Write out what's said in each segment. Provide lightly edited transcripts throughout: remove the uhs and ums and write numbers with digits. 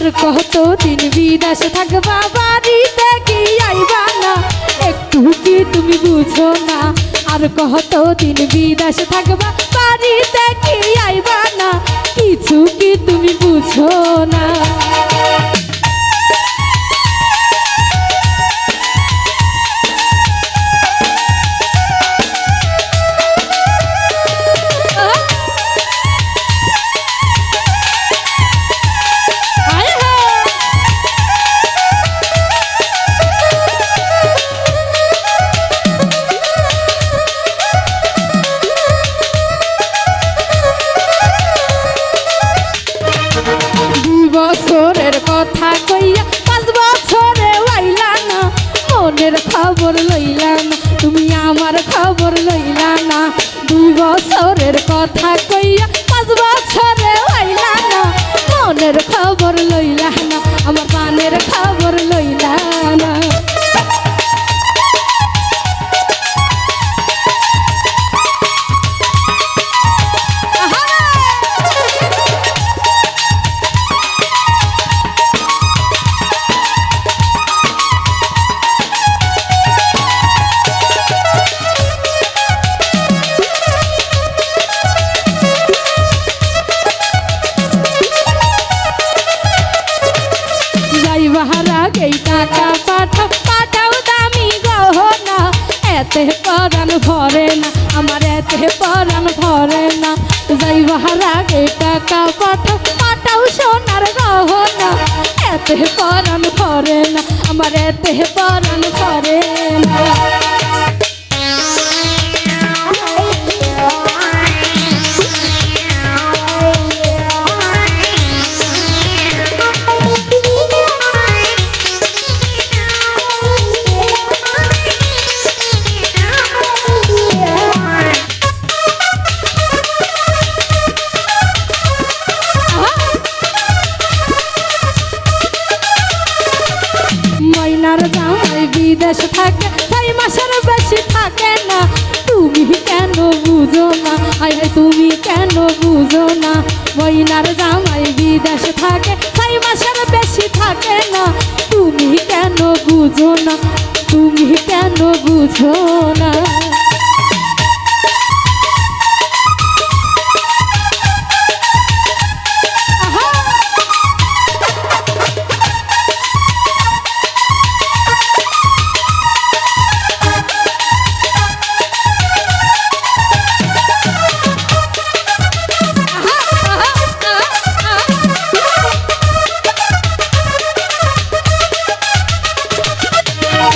আর কতদিন বিদেশে থাকবা বাড়িতে কি আইবা না একটু কি তুমি বুঝো না আর কতদিন বিদেশে থাকবা বাড়িতে কি আইবা না কিছু কি তুমি বুঝো না বছরের কথা কইয়া 5 বছরে আইলা না মনের খবর লইলা না তুমি আমার খবর লইলা না 2 বছরের কথা কইয়া 5 বছরে আইলা না মনের খবর লইলা না আমার প্রাণের খবর লইলা না এই টাকা পাঠাও দামি গহনা এতে পরাণ ভরে না আমার এতে পরাণ ভরে না যাইবার আগে টাকা পাঠাও সোনার গহনা এতে পরাণ ভরে না আমার এতে পরাণ ভরে না বিদেশ থাকে 6 মাসের বেশি থাকে না তুমি কেন বুঝো না আয় তুমি কেন বুঝো না ময়নার জামাই বিদেশ থাকে 6 মাসের বেশি থাকে না তুমি কেন বুঝো না তুমি কেন বুঝো না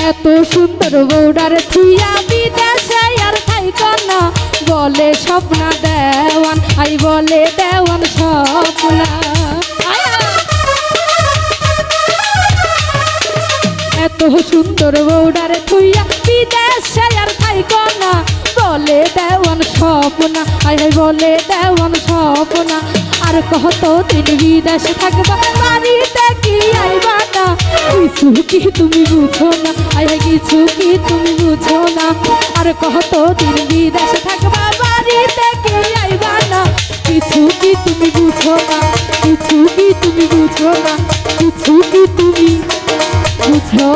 এত সুন্দর বউডার থুইয়া বিদেশে আর থাইকো না বলে স্বপ্না দেওয়ান আই বলে দেওয়ান স্বপ্না এত সুন্দর বউডার থুইয়া বিদেশে আর থাইকো না বলে দেওয়ান স্বপ্না আই বলে দেওয়ান স্বপ্না আর কতদিন বিদেশে থাকবা বাড়িতে কি আইবা না কিছু কি তুমি বুঝো না আয় কিছু কি তুমি বুঝো না আর কতদিন বিদেশে থাকবা বাড়িতে কি আইবা না কিছু কি তুমি বুঝো না কিছু কি তুমি বুঝো না কিছু কি তুমি বুঝো